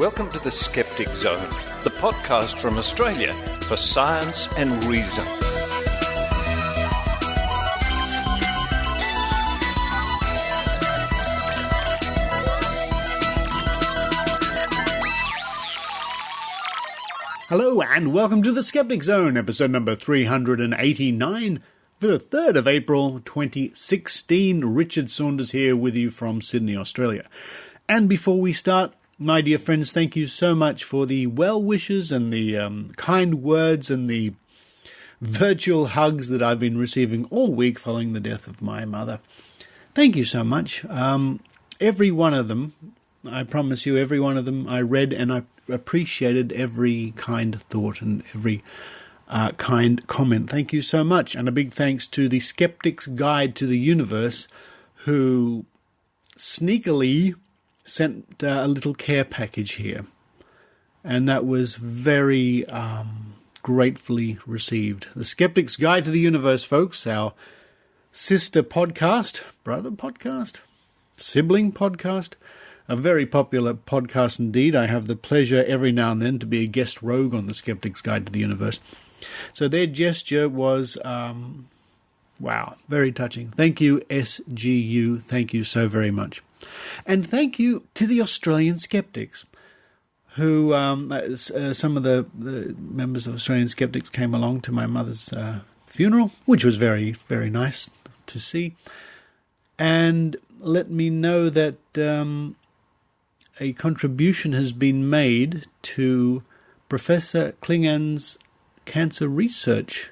Welcome to the Skeptic Zone, the podcast from Australia for science and reason. Hello and welcome to the Skeptic Zone, episode number 389 for the 3rd of April 2016. Richard Saunders here with you from Sydney, Australia. And before we start, my dear friends, thank you so much for the well wishes and the kind words and the virtual hugs that I've been receiving all week following the death of my mother. Thank you so much. Every one of them, I promise you, every one of them I read, and I appreciated every kind thought and every kind comment. Thank you so much. And a big thanks to the Skeptics Guide to the Universe, who sneakily sent a little care package here. And that was very gratefully received. The Skeptics Guide to the Universe, folks, our sister podcast, brother podcast, sibling podcast, a very popular podcast indeed. I have the pleasure every now and then to be a guest rogue on the Skeptics Guide to the Universe. So their gesture was, wow, very touching. Thank you, SGU. Thank you so very much. And thank you to the Australian Skeptics, who, some of the members of Australian Skeptics came along to my mother's funeral, which was very, very nice to see, and let me know that a contribution has been made to Professor Klingan's cancer research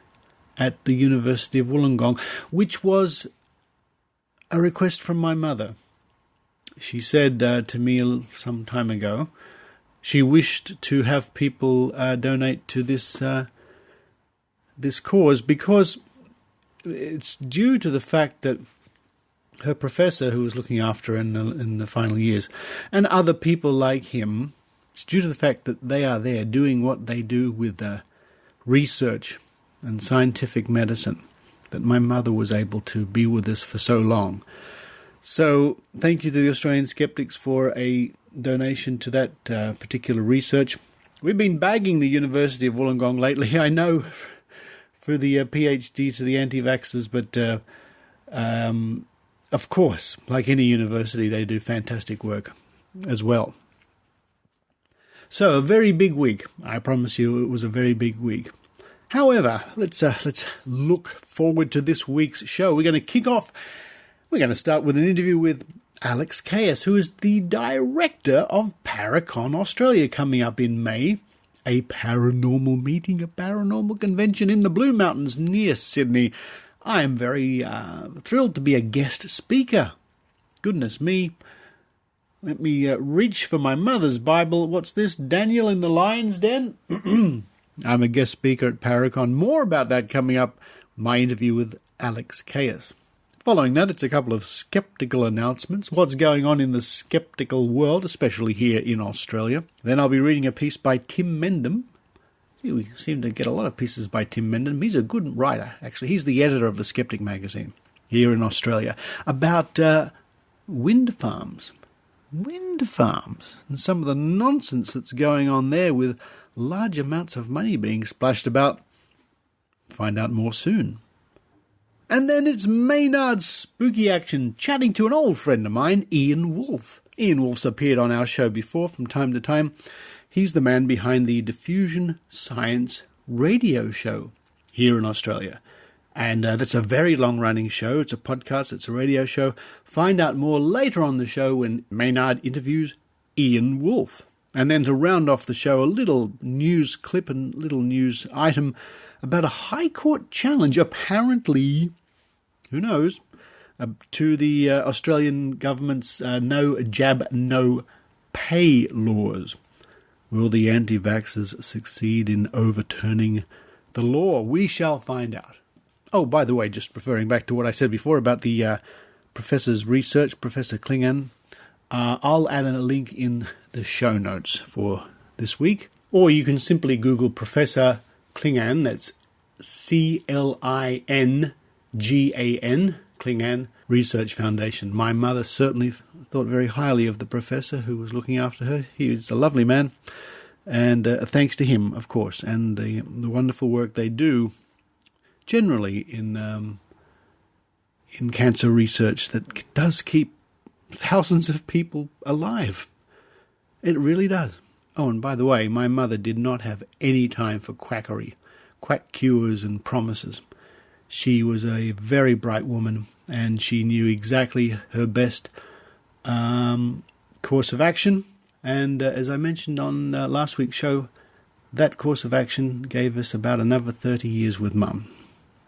at the University of Wollongong, which was a request from my mother. She said to me some time ago, she wished to have people donate to this this cause because it's due to the fact that her professor, who was looking after her in the final years, and other people like him, it's due to the fact that they are there doing what they do with research and scientific medicine, that my mother was able to be with us for so long. So thank you to the Australian Skeptics for a donation to that particular research. We've been bagging the University of Wollongong lately, I know, for the PhD to the anti-vaxxers, but of course, like any university, they do fantastic work as well. So a very big week. I promise you it was a very big week. However, let's look forward to this week's show. We're going to kick off. We're going to start with an interview with Alex Cayas, who is the director of Paracon Australia, coming up in May. A paranormal meeting, a paranormal convention in the Blue Mountains near Sydney. I am very thrilled to be a guest speaker. Goodness me. Let me reach for my mother's Bible. What's this? Daniel in the Lion's Den? I'm a guest speaker at Paracon. More about that coming up. My interview with Alex Cayas. Following that, it's a couple of skeptical announcements. What's going on in the skeptical world, especially here in Australia. Then I'll be reading a piece by Tim Mendham. We seem to get a lot of pieces by Tim Mendham. He's a good writer, actually. He's the editor of the Skeptic magazine here in Australia, about wind farms. Wind farms. And some of the nonsense that's going on there with large amounts of money being splashed about. Find out more soon. And then it's Maynard's spooky action, chatting to an old friend of mine, Ian Wolfe. Ian Wolfe's appeared on our show before from time to time. He's the man behind the Diffusion Science Radio Show here in Australia. And that's a very long-running show. It's a podcast, it's a radio show. Find out more later on the show when Maynard interviews Ian Wolfe. And then to round off the show, a little news clip and little news item about a High Court challenge, apparently, who knows, to the Australian government's no jab, no pay laws. Will the anti-vaxxers succeed in overturning the law? We shall find out. Oh, by the way, just referring back to what I said before about the professor's research, Professor Klingan, I'll add a link in the show notes for this week. Or you can simply Google Professor Klingan, that's Klingan, Klingan Research Foundation. My mother certainly thought very highly of the professor who was looking after her. He was a lovely man, and thanks to him, of course, and the wonderful work they do generally in cancer research that does keep thousands of people alive. It really does. Oh, and by the way, my mother did not have any time for quackery, quack cures and promises. She was a very bright woman, and she knew exactly her best course of action. And as I mentioned on last week's show, that course of action gave us about another 30 years with Mum.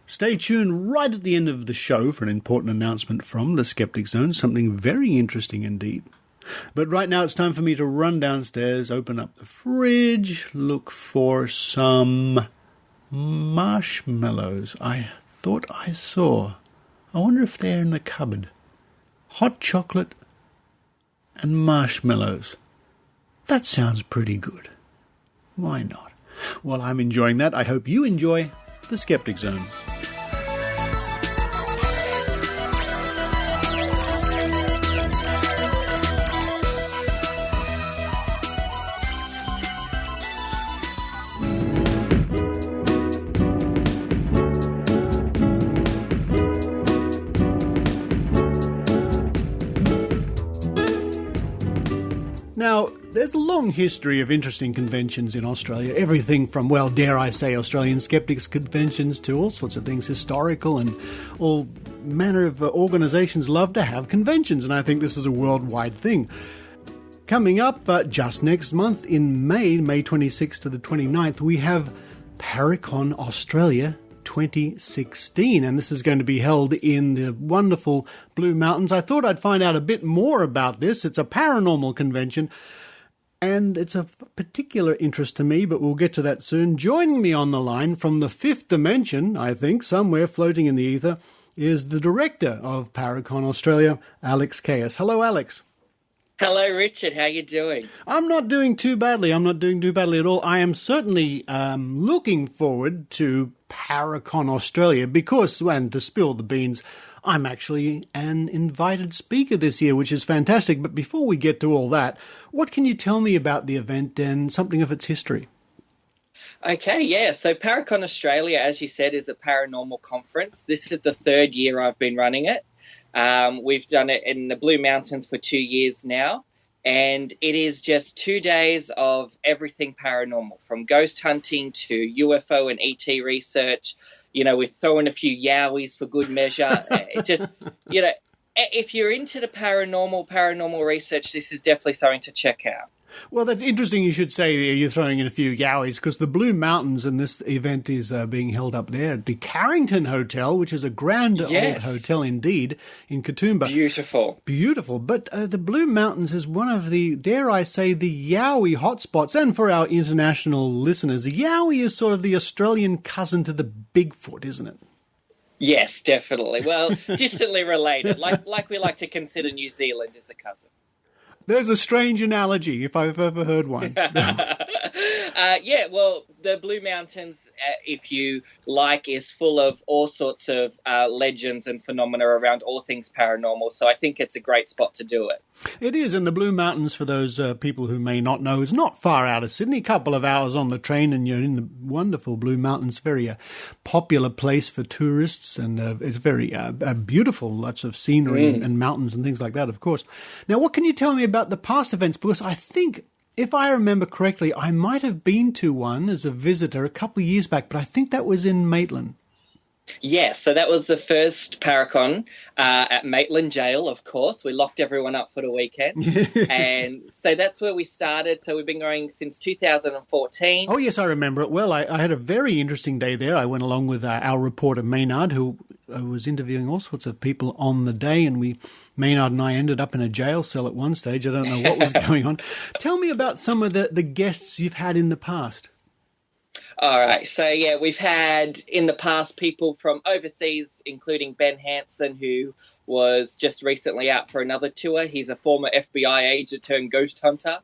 Stay tuned right at the end of the show for an important announcement from the Skeptic Zone, something very interesting indeed. But right now it's time for me to run downstairs, open up the fridge, look for some marshmallows. I thought I saw. I wonder if they're in the cupboard. Hot chocolate and marshmallows. That sounds pretty good. Why not? Well, I'm enjoying that. I hope you enjoy the Skeptic Zone. Now, there's a long history of interesting conventions in Australia. Everything from, well, dare I say, Australian Skeptics conventions to all sorts of things, historical, and all manner of organisations love to have conventions, and I think this is a worldwide thing. Coming up just next month in May 26th to the 29th, we have Paracon Australia 2016, and this is going to be held in the wonderful Blue Mountains. I thought I'd find out a bit more about this. It's a paranormal convention, and it's of particular interest to me, but we'll get to that soon. Joining me on the line from the fifth dimension, I think, somewhere floating in the ether, is the director of Paracon Australia, Alex Cayas. Hello, Alex. Hello, Richard. How you doing? I'm not doing too badly. I'm not doing too badly at all. I am certainly looking forward to Paracon Australia because, and to spill the beans, I'm actually an invited speaker this year, which is fantastic. But before we get to all that, what can you tell me about the event and something of its history? Okay, yeah. So Paracon Australia, as you said, is a paranormal conference. This is the third year I've been running it. We've done it in the Blue Mountains for 2 years now, and it is just 2 days of everything paranormal, from ghost hunting to UFO and ET research. You know, we're throwing a few yowies for good measure. Just, you know, if you're into the paranormal research, this is definitely something to check out. Well, that's interesting you should say you're throwing in a few yowies, because the Blue Mountains and this event is being held up there at the Carrington Hotel, which is a grand old hotel indeed in Katoomba. Beautiful. But the Blue Mountains is one of the, dare I say, the yowie hotspots. And for our international listeners, the yowie is sort of the Australian cousin to the Bigfoot, isn't it? Yes, definitely. Well, distantly related, like we like to consider New Zealand as a cousin. There's a strange analogy, if I've ever heard one. Yeah, well, the Blue Mountains, if you like, is full of all sorts of legends and phenomena around all things paranormal. So I think it's a great spot to do it. It is, and the Blue Mountains, for those people who may not know, is not far out of Sydney, a couple of hours on the train, and you're in the wonderful Blue Mountains, very popular place for tourists, and it's very beautiful, lots of scenery and mountains and things like that, of course. Now, what can you tell me about the past events? Because I think, if I remember correctly, I might have been to one as a visitor a couple of years back, but I think that was in Maitland. Yes, so that was the first Paracon at Maitland Jail, of course. We locked everyone up for the weekend. And so that's where we started. So we've been going since 2014. Oh, yes, I remember it well. I had a very interesting day there. I went along with our reporter, Maynard, who was interviewing all sorts of people on the day, and Maynard and I ended up in a jail cell at one stage. I don't know what was going on. Tell me about some of the guests you've had in the past. All right. So, yeah, we've had in the past people from overseas, including Ben Hansen, who was just recently out for another tour. He's a former FBI agent turned ghost hunter.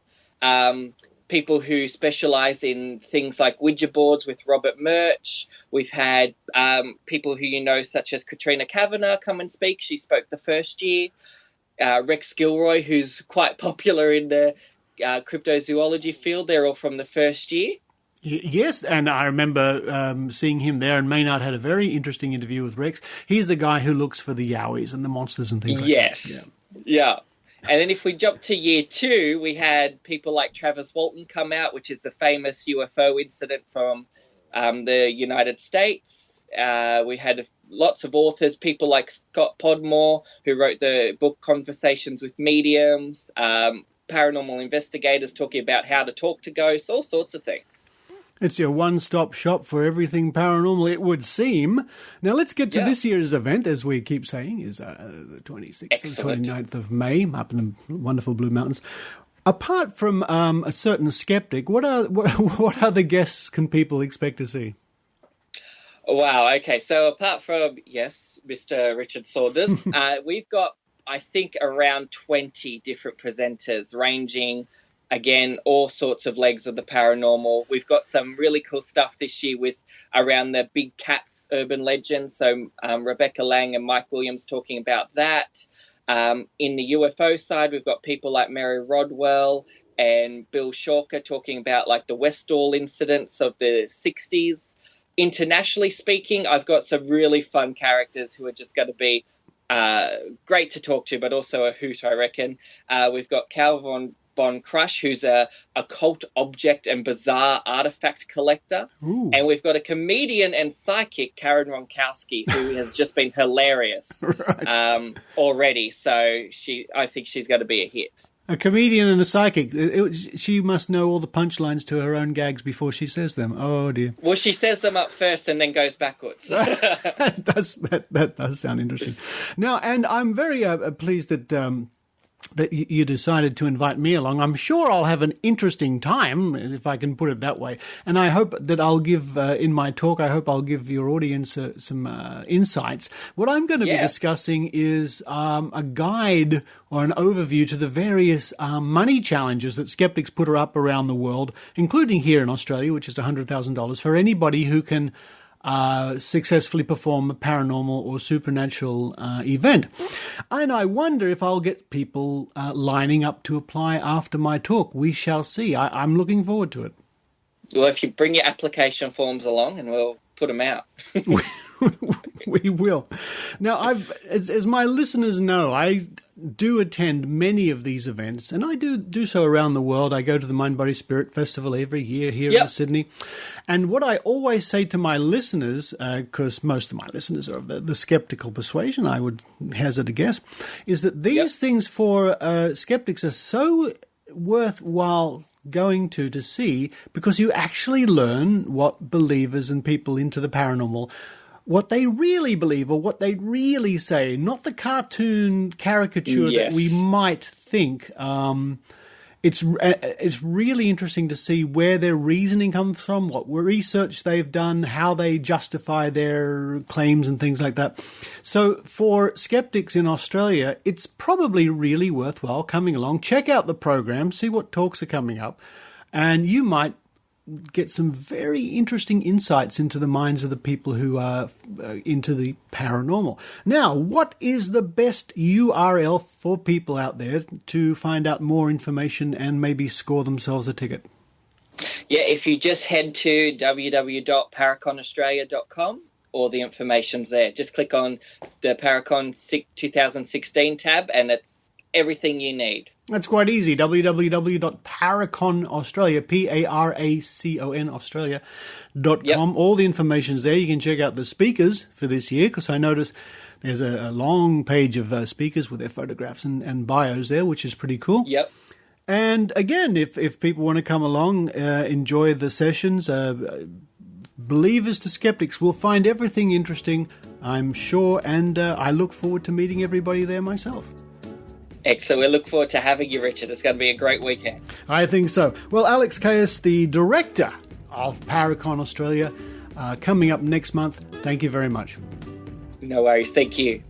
People who specialize in things like Ouija boards with Robert Murch. We've had people who you know, such as Katrina Kavanagh, come and speak. She spoke the first year. Rex Gilroy, who's quite popular in the cryptozoology field. They're all from the first year. Yes, and I remember seeing him there, and Maynard had a very interesting interview with Rex. He's the guy who looks for the yowies and the monsters and things like that. Yes, yeah. And then if we jump to year 2, we had people like Travis Walton come out, which is the famous UFO incident from the United States. We had lots of authors, people like Scott Podmore, who wrote the book Conversations with Mediums, paranormal investigators talking about how to talk to ghosts, all sorts of things. It's your one-stop shop for everything paranormal, it would seem. Now, let's get to this year's event, as we keep saying, is the 26th and 29th of May, up in the wonderful Blue Mountains. Apart from a certain skeptic, what other guests can people expect to see? Wow, okay. So apart from, Mr. Richard Saunders, we've got, I think, around 20 different presenters ranging, again, all sorts of legs of the paranormal. We've got some really cool stuff this year with around the big cats urban legends. So Rebecca Lang and Mike Williams talking about that. In the UFO side, we've got people like Mary Rodwell and Bill Shawker talking about like the Westall incidents of the 60s. Internationally speaking, I've got some really fun characters who are just going to be great to talk to, but also a hoot, I reckon. We've got Cal Von Crush, who's a occult object and bizarre artifact collector. Ooh. And we've got a comedian and psychic, Karen Ronkowski, who has just been hilarious already. So I think she's going to be a hit. A comedian and a psychic. She must know all the punchlines to her own gags before she says them. Oh, dear. Well, she says them up first and then goes backwards. That does sound interesting. Now, and I'm very pleased that you decided to invite me along. I'm sure I'll have an interesting time, if I can put it that way. And I hope that I'll give, in my talk, I'll give your audience some insights. What I'm going to be discussing is a guide or an overview to the various money challenges that skeptics put up around the world, including here in Australia, which is $100,000 for anybody who can successfully perform a paranormal or supernatural event. And I wonder if I'll get people lining up to apply after my talk. We shall see. I'm looking forward to it. Well, if you bring your application forms along and we'll put them out. We will. Now, as my listeners know, I do attend many of these events, and I do so around the world. I go to the Mind, Body, Spirit Festival every year here in Sydney. And what I always say to my listeners, because most of my listeners are of the skeptical persuasion, I would hazard a guess, is that these things for skeptics are so worthwhile going to see, because you actually learn what believers and people into the paranormal, what they really believe or what they really say, not the cartoon caricature that we might think. It's really interesting to see where their reasoning comes from, what research they've done, how they justify their claims and things like that. So for skeptics in Australia, it's probably really worthwhile coming along. Check out the program, see what talks are coming up, and you might get some very interesting insights into the minds of the people who are into the paranormal. Now, what is the best URL for people out there to find out more information and maybe score themselves a ticket? Yeah, if you just head to www.paraconaustralia.com, all the information's there. Just click on the Paracon 2016 tab and it's everything you need. That's quite easy. www.paraconaustralia, Paracon Australia.com. All the information's there. You can check out the speakers for this year, because I noticed there's a long page of speakers with their photographs and bios there, which is pretty cool. Yep. And again, if people want to come along, enjoy the sessions, believers to skeptics will find everything interesting, I'm sure, and I look forward to meeting everybody there myself. Excellent. We look forward to having you, Richard. It's going to be a great weekend. I think so. Well, Alex Cayas, the director of Paracon Australia, coming up next month. Thank you very much. No worries. Thank you.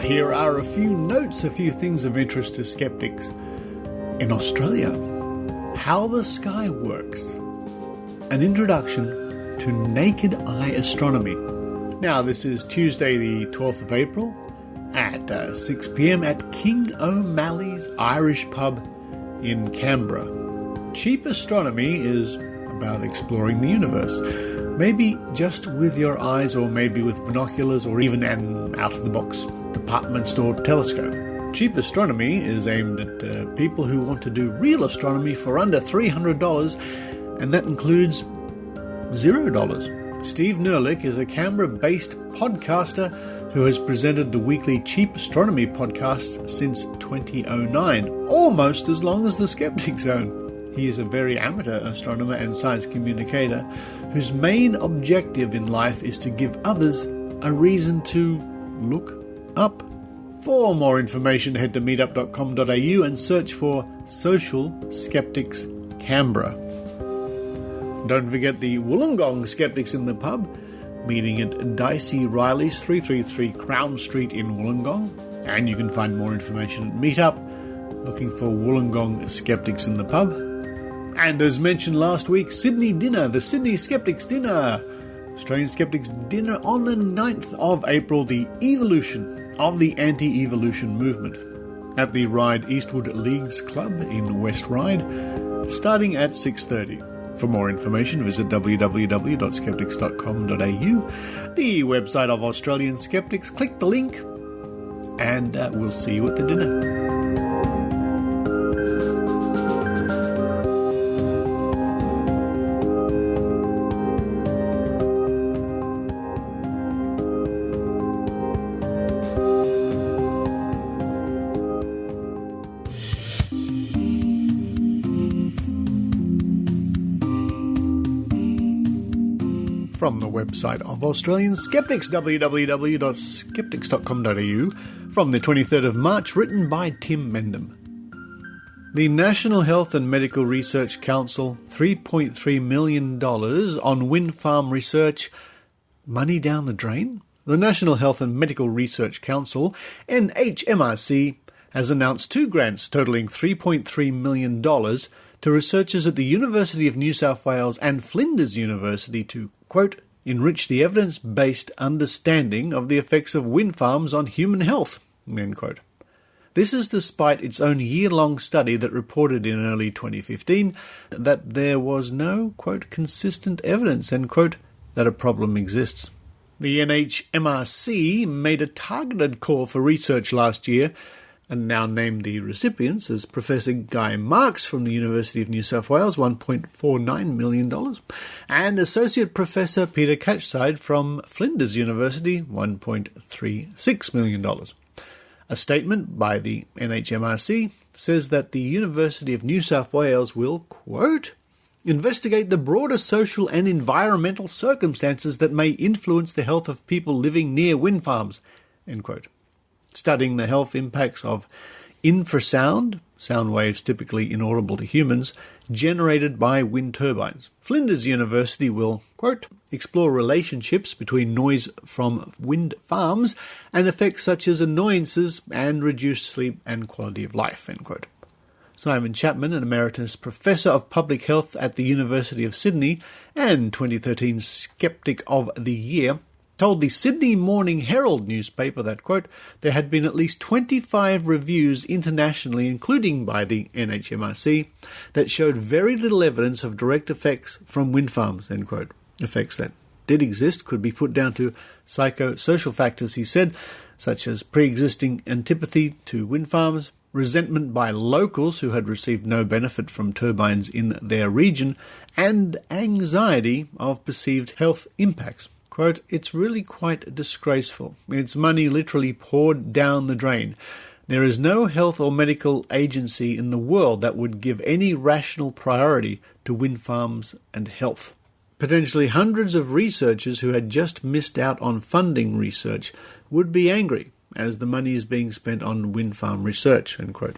here are a few notes, a few things of interest to skeptics. In Australia, how the sky works. An introduction to naked eye astronomy. Now, this is Tuesday the 12th of April at 6 p.m. at King O'Malley's Irish Pub in Canberra. Cheap astronomy is about exploring the universe. Maybe just with your eyes, or maybe with binoculars, or even an out-of-the-box department store telescope. Cheap astronomy is aimed at people who want to do real astronomy for under $300, and that includes $0. Steve Nerlich is a Canberra-based podcaster who has presented the weekly Cheap Astronomy podcast since 2009, almost as long as the Skeptic Zone. He is a very amateur astronomer and science communicator whose main objective in life is to give others a reason to look up. For more information, head to meetup.com.au and search for Social Skeptics Canberra. Don't forget the Wollongong Skeptics in the Pub, meeting at Dicey Riley's 333 Crown Street in Wollongong. And you can find more information at Meetup, looking for Wollongong Skeptics in the Pub. And as mentioned last week, Sydney Dinner, the Sydney Skeptics Dinner. Australian Skeptics Dinner on the 9th of April, the evolution of the anti-evolution movement at the Ryde Eastwood Leagues Club in West Ryde, starting at 6:30. For more information, visit www.skeptics.com.au, the website of Australian Skeptics. Click the link, and we'll see you at the dinner. From the website of Australian Skeptics, www.skeptics.com.au, from the 23rd of March, written by Tim Mendham. The National Health and Medical Research Council, $3.3 million on wind farm research. Money down the drain? The National Health and Medical Research Council, NHMRC, has announced 2 grants totalling $3.3 million to researchers at the University of New South Wales and Flinders University to, quote, enrich the evidence-based understanding of the effects of wind farms on human health, end quote. This is despite its own year-long study that reported in early 2015 that there was no, quote, consistent evidence, end quote, that a problem exists. The NHMRC made a targeted call for research last year and now named the recipients as Professor Guy Marks from the University of New South Wales, $1.49 million, and Associate Professor Peter Catchside from Flinders University, $1.36 million. A statement by the NHMRC says that the University of New South Wales will, quote, investigate the broader social and environmental circumstances that may influence the health of people living near wind farms, end quote. Studying the health impacts of infrasound, sound waves typically inaudible to humans, generated by wind turbines. Flinders University will, quote, explore relationships between noise from wind farms and effects such as annoyances and reduced sleep and quality of life, end quote. Simon Chapman, an Emeritus Professor of Public Health at the University of Sydney and 2013 Skeptic of the Year, told the Sydney Morning Herald newspaper that, quote, there had been at least 25 reviews internationally, including by the NHMRC, that showed very little evidence of direct effects from wind farms, end quote. Effects that did exist could be put down to psychosocial factors, he said, such as pre-existing antipathy to wind farms, resentment by locals who had received no benefit from turbines in their region, and anxiety of perceived health impacts. Quote, it's really quite disgraceful. It's money literally poured down the drain. There is no health or medical agency in the world that would give any rational priority to wind farms and health. Potentially hundreds of researchers who had just missed out on funding research would be angry as the money is being spent on wind farm research, end quote.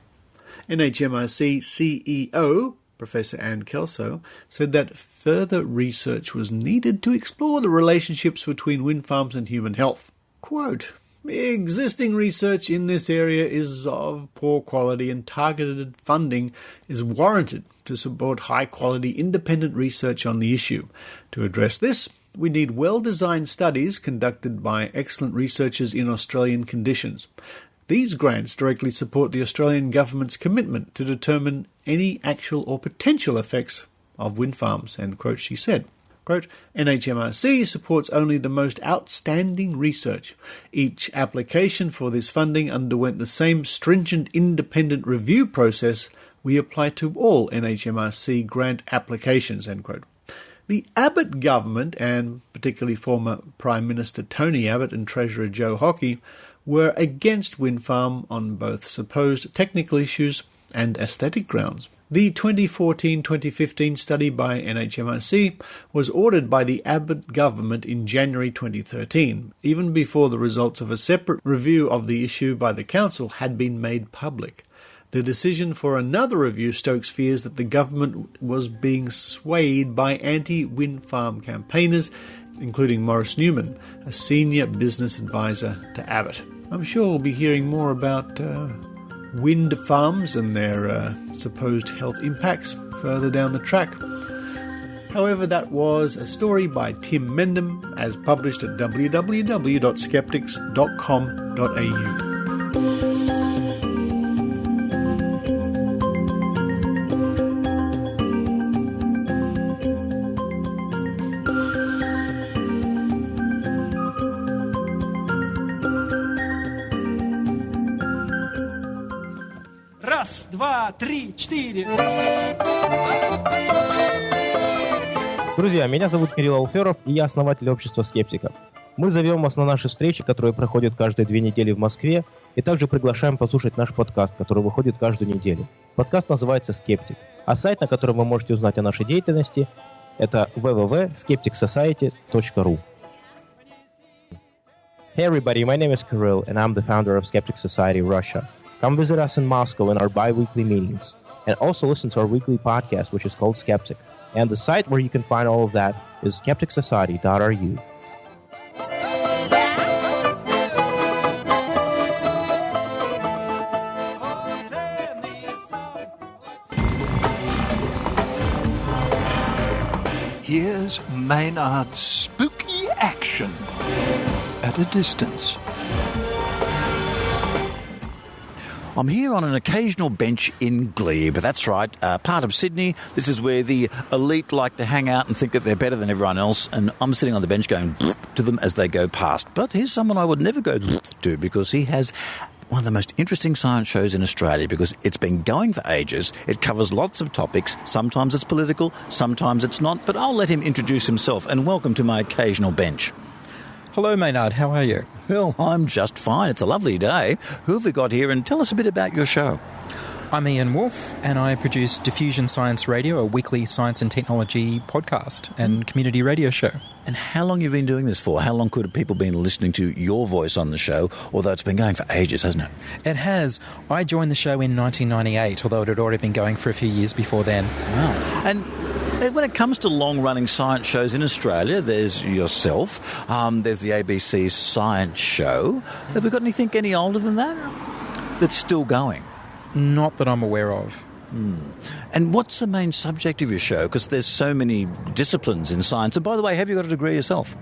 NHMRC CEO Professor Anne Kelso said that further research was needed to explore the relationships between wind farms and human health. Quote, Existing research in this area is of poor quality, and targeted funding is warranted to support high-quality independent research on the issue. To address this, we need well-designed studies conducted by excellent researchers in Australian conditions. These grants directly support the Australian government's commitment to determine any actual or potential effects of wind farms, end quote, she said. Quote, NHMRC supports only the most outstanding research. Each application for this funding underwent the same stringent independent review process we apply to all NHMRC grant applications, end quote. The Abbott government, and particularly former Prime Minister Tony Abbott and Treasurer Joe Hockey, were against wind farm on both supposed technical issues and aesthetic grounds. The 2014-2015 study by NHMRC was ordered by the Abbott government in January 2013, even before the results of a separate review of the issue by the council had been made public. The decision for another review stokes fears that the government was being swayed by anti-wind farm campaigners, including Maurice Newman, a senior business advisor to Abbott. I'm sure we'll be hearing more about wind farms and their supposed health impacts further down the track. However, that was a story by Tim Mendham, as published at www.skeptics.com.au. Раз, два, три, четыре. Друзья, меня зовут Кирилл Алферов, и я основатель общества скептиков. Мы зовем вас на наши встречи, которые проходят каждые 2 недели в Москве, и также приглашаем послушать наш подкаст, который выходит каждую неделю. Подкаст называется «Скептик», а сайт, на котором вы можете узнать о нашей деятельности, это www.skepticsociety.ru. Hey everybody, my name is Kirill, and I'm the founder of Skeptic Society Russia. Come visit us in Moscow in our bi-weekly meetings, and also listen to our weekly podcast, which is called Skeptic. And the site where you can find all of that is skepticsociety.ru. Here's Maynard's spooky action at a distance. I'm here on an occasional bench in Glebe. That's right, part of Sydney. This is where the elite like to hang out and think that they're better than everyone else, and I'm sitting on the bench going to them as they go past. But here's someone I would never go to, because he has one of the most interesting science shows in Australia, because it's been going for ages. It covers lots of topics. Sometimes it's political, sometimes it's not, but I'll let him introduce himself, and welcome to my occasional bench. Hello, Maynard. How are you? Well, I'm just fine. It's a lovely day. Who have we got here? And tell us a bit about your show. I'm Ian Wolfe, and I produce Diffusion Science Radio, a weekly science and technology podcast and community radio show. And how long have you been doing this for? How long could have people been listening to your voice on the show? Although it's been going for ages, hasn't it? It has. I joined the show in 1998, although it had already been going for a few years before then. Wow. And when it comes to long-running science shows in Australia, there's yourself, there's the ABC Science Show. Have we got anything any older than that that's still going? Not that I'm aware of. And what's the main subject of your show? Because there's so many disciplines in science. And by the way, have you got a degree yourself?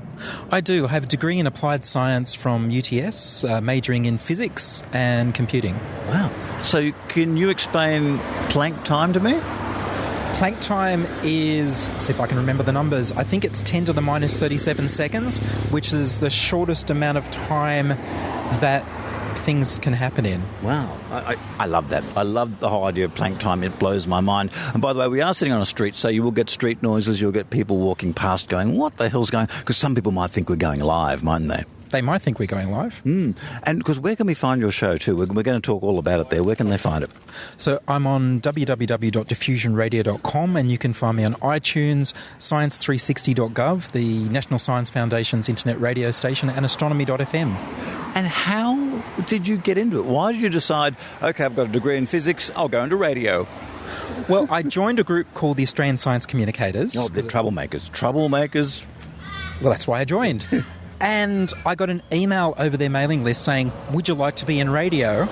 I do. I have a degree in applied science from UTS, majoring in physics and computing. Wow. So can you explain Planck time to me? Planck time is, let's see if I can remember the numbers, I think it's 10 to the minus 37 seconds, which is the shortest amount of time that things can happen in. Wow. I love that. I love the whole idea of Planck time. It blows my mind. And by the way, we are sitting on a street, so you will get street noises. You'll get people walking past going, what the hell's going on? Because some people might think we're going live, mightn't they? They might think we're going live. And because where can we find your show too? We're going to talk all about it there. Where can they find it? So I'm on www.diffusionradio.com, and you can find me on iTunes, science360.gov, the National Science Foundation's internet radio station, and astronomy.fm. And how did you get into it? Why did you decide, okay, I've got a degree in physics, I'll go into radio? Well, I joined a group called the Australian Science Communicators. Oh, they're troublemakers. Troublemakers. Well, that's why I joined. And I got an email over their mailing list saying, would you like to be in radio?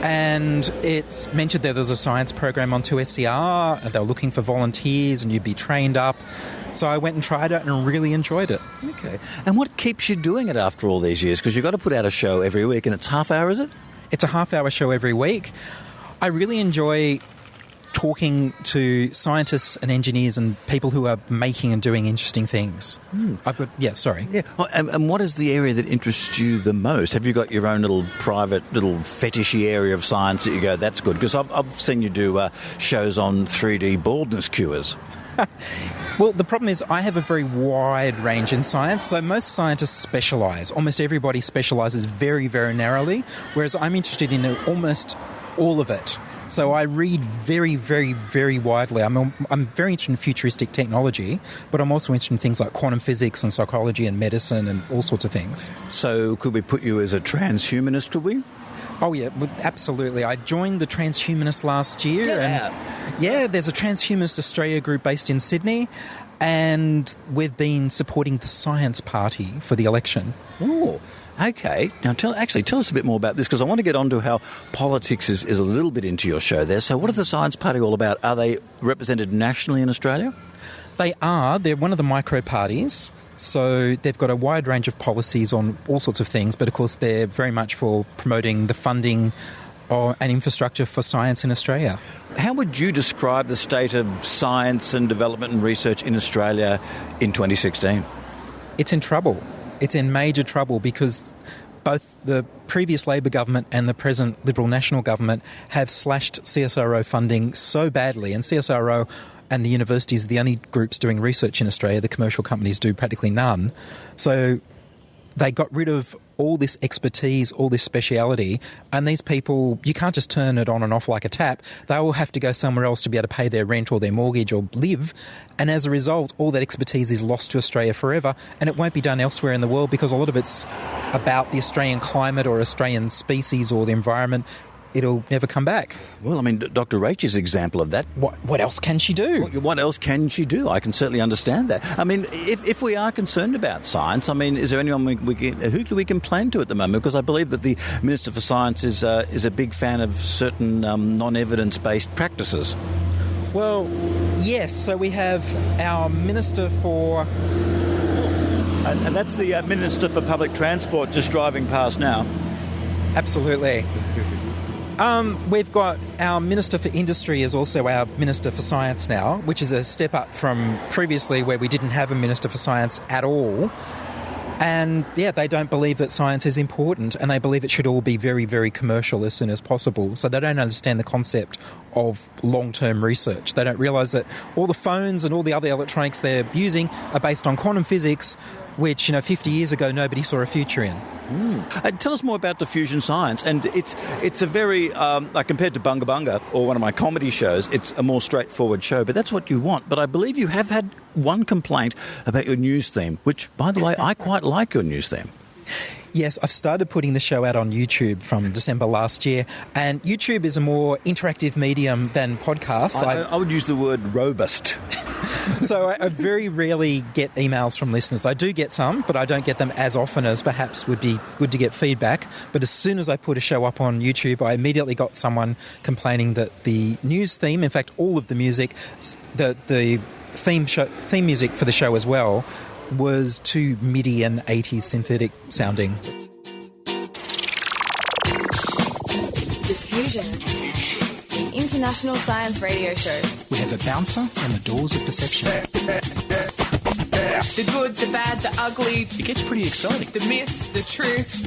And it's mentioned that there's a science program on 2SCR, and they were looking for volunteers, and you'd be trained up. So I went and tried it and really enjoyed it. Okay. And what keeps you doing it after all these years? Because you've got to put out a show every week, and it's half hour, is it? It's a half-hour show every week. I really enjoy talking to scientists and engineers and people who are making and doing interesting things. Yeah. And what is the area that interests you the most? Have you got your own little private, little fetishy area of science that you go, that's good? Because I've seen you do shows on 3D baldness cures. Well, the problem is I have a very wide range in science, so most scientists specialise. Almost everybody specialises very, very narrowly, whereas I'm interested in almost all of it. So I read very, very, very widely. I'm very interested in futuristic technology, but I'm also interested in things like quantum physics and psychology and medicine and all sorts of things. So could we put you as a transhumanist, could we? Oh, yeah, absolutely. I joined the Transhumanists last year. There's a Transhumanist Australia group based in Sydney, and we've been supporting the Science Party for the election. Oh, okay. Now, tell us a bit more about this, because I want to get on to how politics is a little bit into your show there. So what is the Science Party all about? Are they represented nationally in Australia? They are. They're one of the micro-parties. So they've got a wide range of policies on all sorts of things, but of course they're very much for promoting the funding and infrastructure for science in Australia. How would you describe the state of science and development and research in Australia in 2016? It's in trouble. It's in major trouble because both the previous Labor government and the present Liberal National government have slashed CSIRO funding so badly, and CSIRO and the universities are the only groups doing research in Australia. The commercial companies do practically none. So they got rid of all this expertise, all this speciality, and these people, you can't just turn it on and off like a tap. They will have to go somewhere else to be able to pay their rent or their mortgage or live, and as a result, all that expertise is lost to Australia forever, and it won't be done elsewhere in the world because a lot of it's about the Australian climate or Australian species or the environment. It'll never come back. Well, I mean, Dr. Rach is an example of that. What else can she do? What else can she do? I can certainly understand that. I mean, if we are concerned about science, I mean, is there anyone who do we complain to at the moment? Because I believe that the Minister for Science is a big fan of certain non-evidence-based practices. Well, yes. So we have our Minister for... And that's the Minister for Public Transport just driving past now. Absolutely. We've got our Minister for Industry is also our Minister for Science now, which is a step up from previously where we didn't have a Minister for Science at all. And, they don't believe that science is important, and they believe it should all be very, very commercial as soon as possible. So they don't understand the concept of long-term research. They don't realise that all the phones and all the other electronics they're using are based on quantum physics, which, 50 years ago nobody saw a future in. Tell us more about Diffusion Science, and it's a very, compared to Bunga Bunga or one of my comedy shows, it's a more straightforward show, but that's what you want. But I believe you have had one complaint about your news theme, which, by the way, I quite like your news theme. Yes, I've started putting the show out on YouTube from December last year, and YouTube is a more interactive medium than podcasts. I would use the word robust. So I very rarely get emails from listeners. I do get some, but I don't get them as often as perhaps would be good to get feedback. But as soon as I put a show up on YouTube, I immediately got someone complaining that the news theme, in fact, all of the music, the theme music for the show as well, was too MIDI and 80s synthetic sounding. Diffusion, the International Science Radio Show. We have a bouncer and the doors of perception. The good, the bad, the ugly. It gets pretty exciting. The myths, the truths.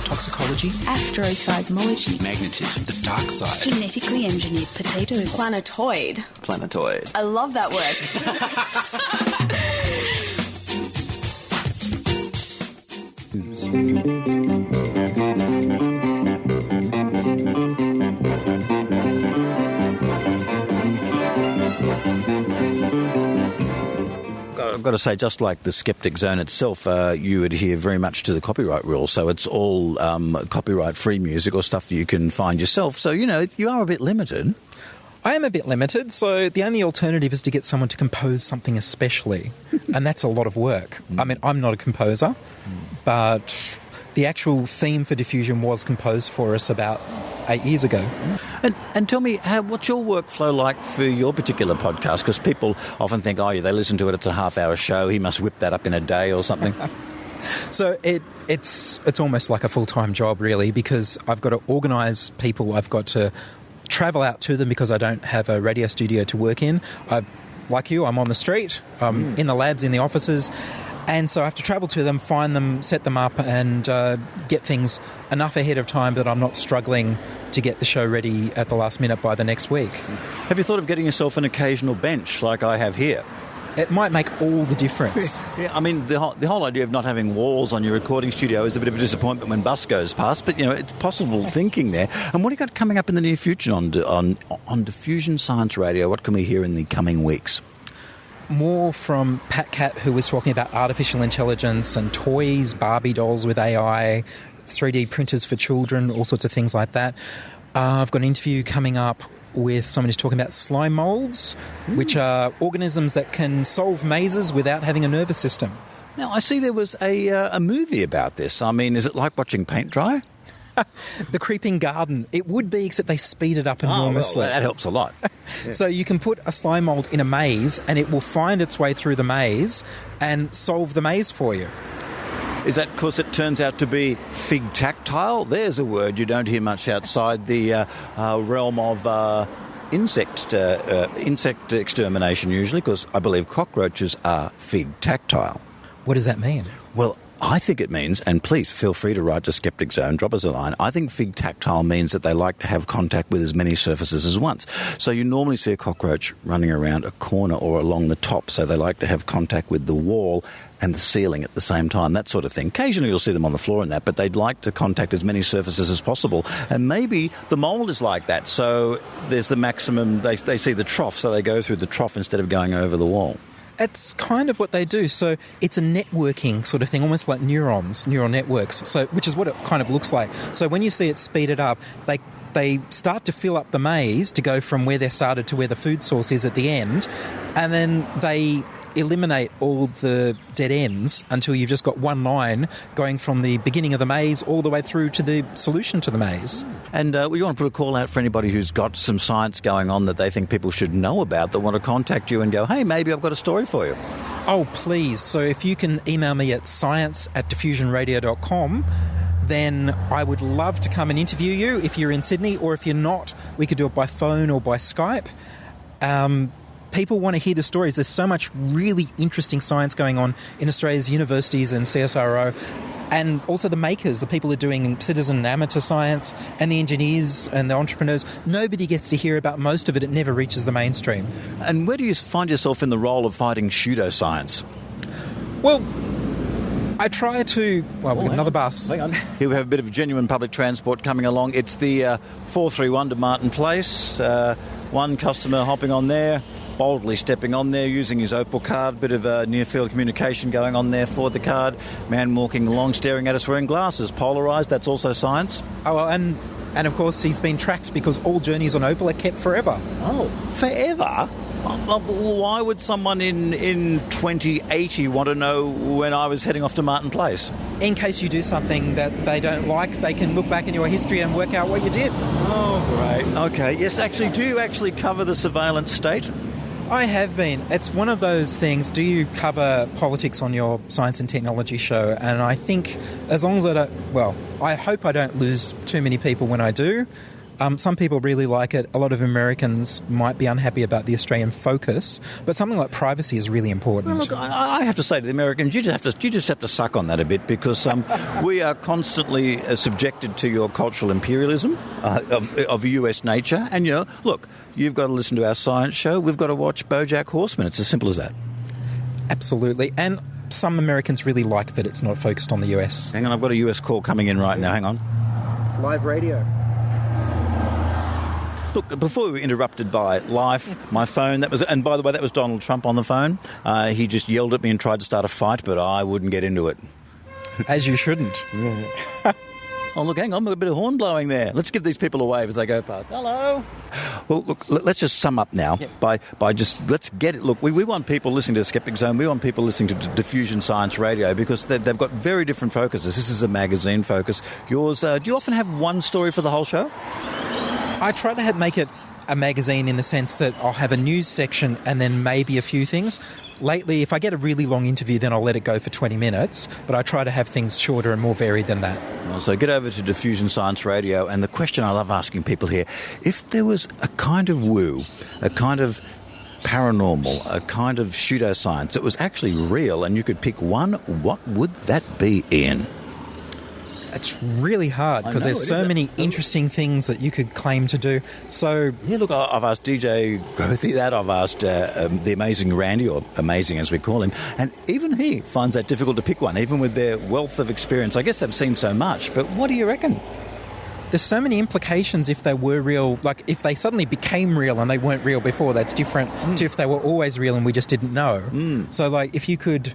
Toxicology. Astroseismology. Magnetism. The dark side. Genetically engineered potatoes. Planetoid. I love that word. I've got to say, just like the Skeptic Zone itself, you adhere very much to the copyright rules. So it's all copyright-free music or stuff that you can find yourself. So, you are a bit limited. I am a bit limited, so the only alternative is to get someone to compose something especially, and that's a lot of work. I mean, I'm not a composer, but the actual theme for Diffusion was composed for us about 8 years ago. And tell me, what's your workflow like for your particular podcast? Because people often think, oh, yeah, they listen to it, it's a half-hour show, he must whip that up in a day or something. So it's almost like a full-time job, really, because I've got to organise people, I've got to travel out to them because I don't have a radio studio to work in. Like you, I'm on the street, in the labs, in the offices, and so I have to travel to them, find them, set them up, and get things enough ahead of time that I'm not struggling to get the show ready at the last minute by the next week. Have you thought of getting yourself an occasional bench like I have here? It might make all the difference. Yeah, I mean, the whole idea of not having walls on your recording studio is a bit of a disappointment when bus goes past, but, it's possible thinking there. And what do you got coming up in the near future on Diffusion Science Radio? What can we hear in the coming weeks? More from Pat Cat, who was talking about artificial intelligence and toys, Barbie dolls with AI, 3D printers for children, all sorts of things like that. I've got an interview coming up with someone who's talking about slime moulds, which are organisms that can solve mazes without having a nervous system. Now, I see there was a movie about this. I mean, is it like watching paint dry? The Creeping Garden. It would be, except they speed it up enormously. Well, that helps a lot. Yeah. So you can put a slime mould in a maze and it will find its way through the maze and solve the maze for you. Is that because it turns out to be fig tactile? There's a word you don't hear much outside the realm of insect extermination usually, because I believe cockroaches are fig tactile. What does that mean? Well, I think it means, and please feel free to write to Skeptic Zone, drop us a line, I think fig tactile means that they like to have contact with as many surfaces as once. So you normally see a cockroach running around a corner or along the top, so they like to have contact with the wall and the ceiling at the same time, that sort of thing. Occasionally you'll see them on the floor and that, but they'd like to contact as many surfaces as possible. And maybe the mould is like that, so there's the maximum, they see the trough, so they go through the trough instead of going over the wall. It's kind of what they do. So it's a networking sort of thing, almost like neural networks, so which is what it kind of looks like. So when you see it speeded up, they start to fill up the maze to go from where they started to where the food source is at the end, and then they eliminate all the dead ends until you've just got one line going from the beginning of the maze all the way through to the solution to the maze. And we want to put a call out for anybody who's got some science going on that they think people should know about, that want to contact you and go, hey, maybe I've got a story for you. Oh, please. So if you can email me at science@diffusionradio.com, then I would love to come and interview you if you're in Sydney, or if you're not, we could do it by phone or by Skype. People want to hear the stories. There's so much really interesting science going on in Australia's universities and CSIRO, and also the makers, the people who are doing citizen and amateur science, and the engineers and the entrepreneurs. Nobody gets to hear about most of it. It never reaches the mainstream. And where do you find yourself in the role of fighting pseudoscience? Well, I try to... Well, we've got another bus. Hang on. Here we have a bit of genuine public transport coming along. It's the 431 to Martin Place. One customer hopping on there, boldly stepping on there, using his Opal card. Bit of near-field communication going on there for the card. Man walking along, staring at us, wearing glasses. Polarised, that's also science. Oh, well, and of course he's been tracked because all journeys on Opal are kept forever. Oh, forever? Why would someone in 2080 want to know when I was heading off to Martin Place? In case you do something that they don't like, they can look back in your history and work out what you did. Oh, great. Okay, yes, actually, do you actually cover the surveillance state? I have been. It's one of those things, do you cover politics on your science and technology show? And I think as long as I hope I don't lose too many people when I do. Some people really like it. A lot of Americans might be unhappy about the Australian focus, but something like privacy is really important. Well, look, I have to say to the Americans, you just have to suck on that a bit, because we are constantly subjected to your cultural imperialism of US nature. And, look, you've got to listen to our science show. We've got to watch BoJack Horseman. It's as simple as that. Absolutely. And some Americans really like that it's not focused on the US. Hang on, I've got a US call coming in right now. Hang on. It's live radio. Look, before we were interrupted by life, my phone, and by the way, that was Donald Trump on the phone. He just yelled at me and tried to start a fight, but I wouldn't get into it. As you shouldn't. Yeah. Oh, look, hang on, a bit of horn blowing there. Let's give these people a wave as they go past. Hello. Well, look, let's just sum up now by just, let's get it. Look, we want people listening to the Skeptic Zone. We want people listening to Diffusion Science Radio because they've got very different focuses. This is a magazine focus. Yours, do you often have one story for the whole show? I try to make it a magazine in the sense that I'll have a news section and then maybe a few things. Lately, if I get a really long interview, then I'll let it go for 20 minutes, but I try to have things shorter and more varied than that. Well, so get over to Diffusion Science Radio, and the question I love asking people here, if there was a kind of woo, a kind of paranormal, a kind of pseudoscience that was actually real and you could pick one, what would that be, Ian? It's really hard because there's so many interesting things that you could claim to do. So, yeah, look, I've asked DJ Gothy that. I've asked the amazing Randy, or amazing as we call him, and even he finds that difficult to pick one, even with their wealth of experience. I guess they've seen so much, but what do you reckon? There's so many implications if they were real. Like, if they suddenly became real and they weren't real before, that's different to if they were always real and we just didn't know. So, like, if you could...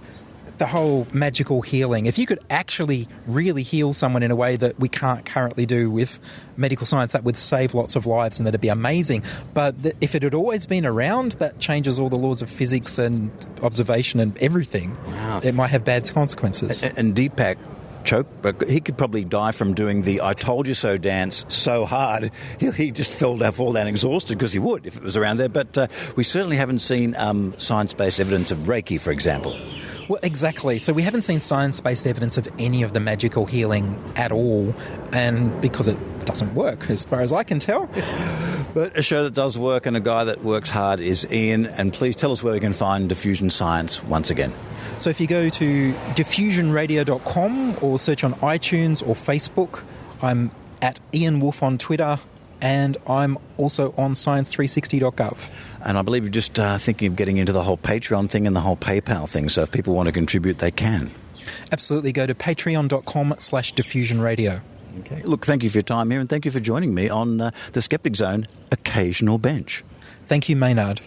the whole magical healing. If you could actually really heal someone in a way that we can't currently do with medical science, that would save lots of lives and that'd be amazing. But if it had always been around, that changes all the laws of physics and observation and everything. Wow. It might have bad consequences. And Deepak Chopra, he could probably die from doing the I told you so dance so hard, he just fall down exhausted, because he would if it was around there. But we certainly haven't seen science-based evidence of Reiki, for example. Well, exactly. So we haven't seen science-based evidence of any of the magical healing at all, and because it doesn't work, as far as I can tell. But a show that does work and a guy that works hard is Ian, and please tell us where we can find Diffusion Science once again. So if you go to diffusionradio.com or search on iTunes or Facebook, I'm at Ian Wolf on Twitter, and I'm also on science360.gov. And I believe you're just thinking of getting into the whole Patreon thing and the whole PayPal thing, so if people want to contribute, they can. Absolutely. Go to patreon.com/diffusionradio. Okay. Look, thank you for your time here, and thank you for joining me on the Skeptic Zone Occasional Bench. Thank you, Maynard.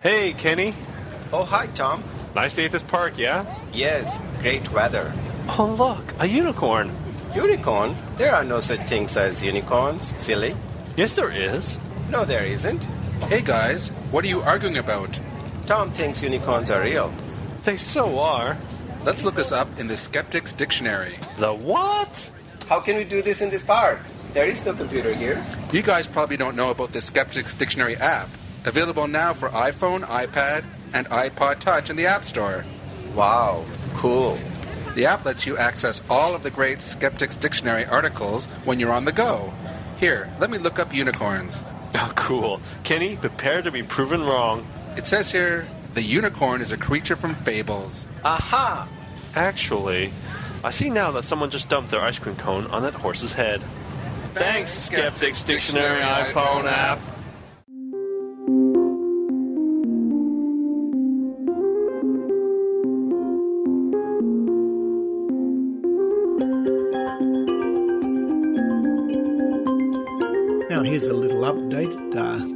Hey, Kenny. Oh, hi, Tom. Nice day at this park, yeah? Yes, great weather. Oh, look, a unicorn. Unicorn? There are no such things as unicorns, silly. Yes, there is. No, there isn't. Hey, guys, what are you arguing about? Tom thinks unicorns are real. They so are. Let's look this up in the Skeptics Dictionary. The what? How can we do this in this park? There is no computer here. You guys probably don't know about the Skeptics Dictionary app. Available now for iPhone, iPad, and iPod Touch in the App Store. Wow, cool. The app lets you access all of the great Skeptics Dictionary articles when you're on the go. Here, let me look up unicorns. Oh, cool. Kenny, prepare to be proven wrong. It says here, the unicorn is a creature from fables. Aha! Actually, I see now that someone just dumped their ice cream cone on that horse's head. Thanks, Skeptics Dictionary iPhone app. Now here's a little update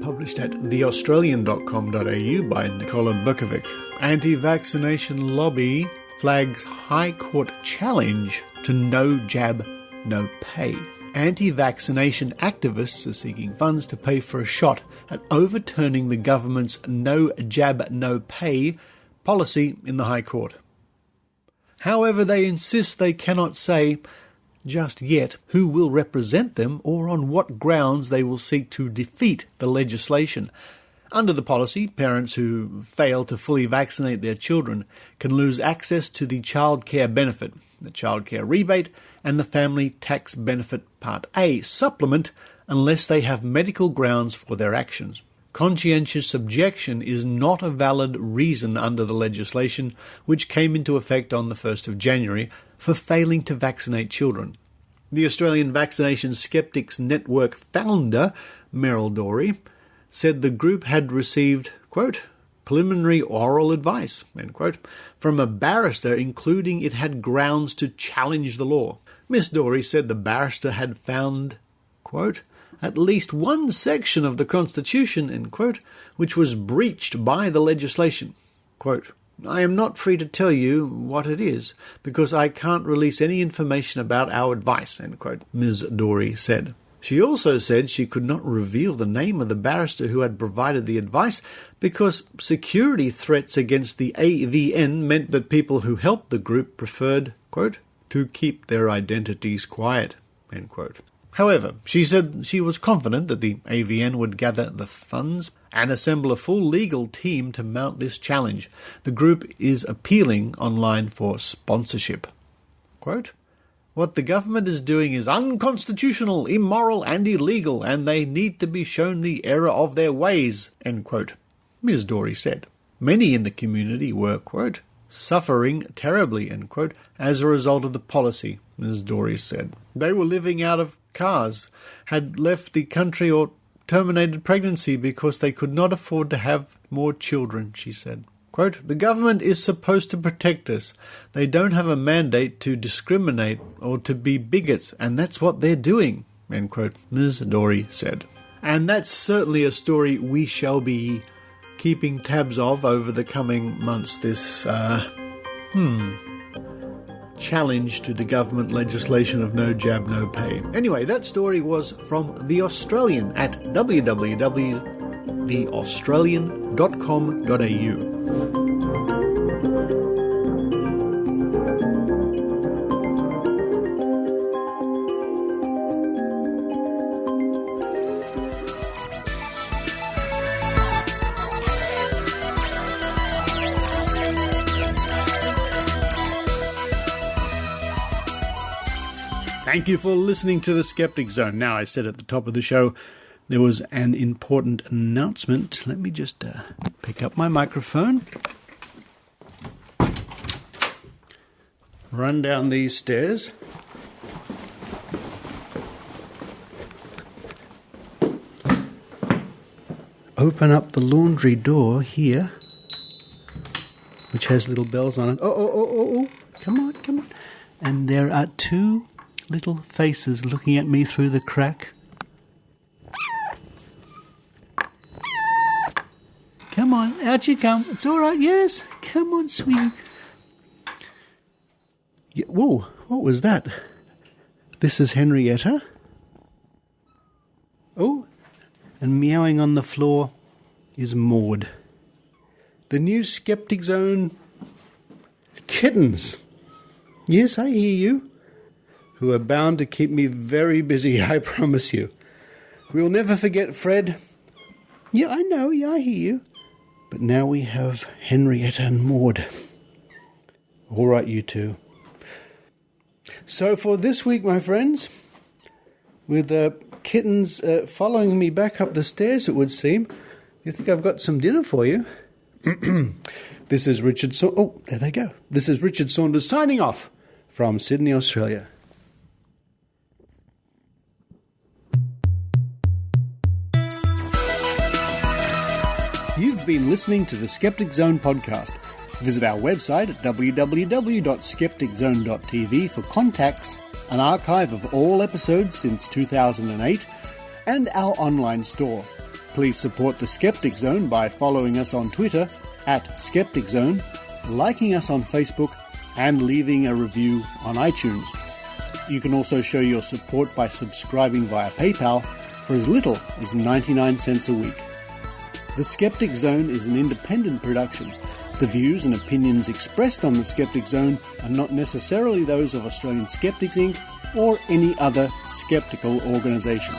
published at theaustralian.com.au by Nicola Berkovic. Anti-vaccination lobby flags High Court challenge to no jab, no pay. Anti-vaccination activists are seeking funds to pay for a shot at overturning the government's no jab, no pay policy in the High Court. However, they insist they cannot say just yet who will represent them or on what grounds they will seek to defeat the legislation. Under the policy, parents who fail to fully vaccinate their children can lose access to the child care benefit, the child care rebate, and the family tax benefit Part A supplement unless they have medical grounds for their actions. Conscientious objection is not a valid reason under the legislation, which came into effect on the 1st of January, for failing to vaccinate children. The Australian Vaccination Skeptics Network founder, Meryl Dorey, said the group had received, quote, preliminary oral advice, end quote, from a barrister, including it had grounds to challenge the law. Miss Dorey said the barrister had found, quote, at least one section of the Constitution, end quote, which was breached by the legislation. Quote, I am not free to tell you what it is, because I can't release any information about our advice, end quote, Ms. Dorey said. She also said she could not reveal the name of the barrister who had provided the advice because security threats against the AVN meant that people who helped the group preferred, quote, to keep their identities quiet, end quote. However, she said she was confident that the AVN would gather the funds and assemble a full legal team to mount this challenge. The group is appealing online for sponsorship. Quote, what the government is doing is unconstitutional, immoral and illegal, and they need to be shown the error of their ways, end quote, Ms. Dorey said. Many in the community were, quote, suffering terribly, end quote, as a result of the policy, Ms. Dorey said. They were living out of cars, had left the country or terminated pregnancy because they could not afford to have more children, she said. Quote, the government is supposed to protect us. They don't have a mandate to discriminate or to be bigots, and that's what they're doing, end quote, Ms. Dorey said. And that's certainly a story we shall be keeping tabs of over the coming months, this challenge to the government legislation of no jab, no pay. Anyway, that story was from The Australian at www.theaustralian.com.au. Thank you for listening to the Skeptic Zone. Now, I said at the top of the show there was an important announcement. Let me just pick up my microphone, run down these stairs, open up the laundry door here, which has little bells on it. Oh, come on. And there are two little faces looking at me through the crack. Come on, out you come. It's all right, yes. Come on, sweetie. Yeah, whoa, what was that? This is Henrietta. Oh, and meowing on the floor is Maud. The new Skeptic Zone kittens. Yes, I hear you. Who are bound to keep me very busy, I promise you. We'll never forget Fred. Yeah, I know, yeah, I hear you. But now we have Henrietta and Maud. All right, you two. So for this week, my friends, with kittens following me back up the stairs, it would seem, you think I've got some dinner for you? This is Richard Oh, there they go. This is Richard Saunders signing off from Sydney, Australia. You've been listening to the Skeptic Zone podcast. Visit our website at www.skepticzone.tv for contacts, an archive of all episodes since 2008, and our online store. Please support the Skeptic Zone by following us on Twitter at Skeptic Zone, liking us on Facebook, and leaving a review on iTunes. You can also show your support by subscribing via PayPal for as little as 99 cents a week. The Skeptic Zone is an independent production. The views and opinions expressed on the Skeptic Zone are not necessarily those of Australian Skeptics Inc. or any other skeptical organisation.